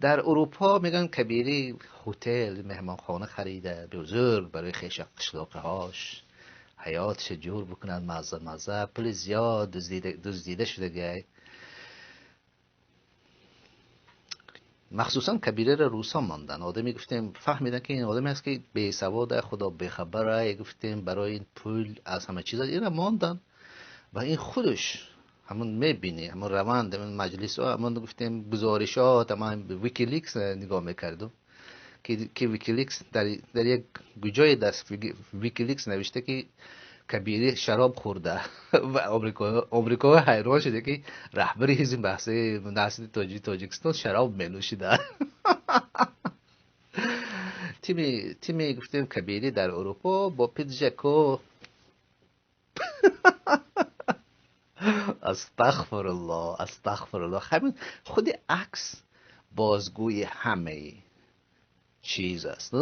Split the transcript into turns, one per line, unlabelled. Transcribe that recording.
در اروپا میگن کبیری هتل مهمانخانه خریده بزرگ برای قشلاقه هاش، حیاتش جور بکنن، مزه پول زیاد دزدیده شده گه. مخصوصا کبیره را روسا ماندن. آدمی گفتیم فهمیدن که این آدمی است که بی سواد خدا بخبره، گفتیم برای این پول از همه چیز این را ماندن و این خودش همون میبینی همون روند همون مجلس ها همون گفتیم گزارشات همون ویکیلیکس نگاه میکردم که ویکیلیکس در یک جای دست ویکیلیکس نوشته که کبیری شراب خورده و آمریکا حیران شده که رهبر حزب بحث نسل تاجیکستان شراب مینوشیده. تیمی گفتیم کبیری در اروپا با پیت جکو استغفر الله همین خود عکس بازگوی همه چیز است.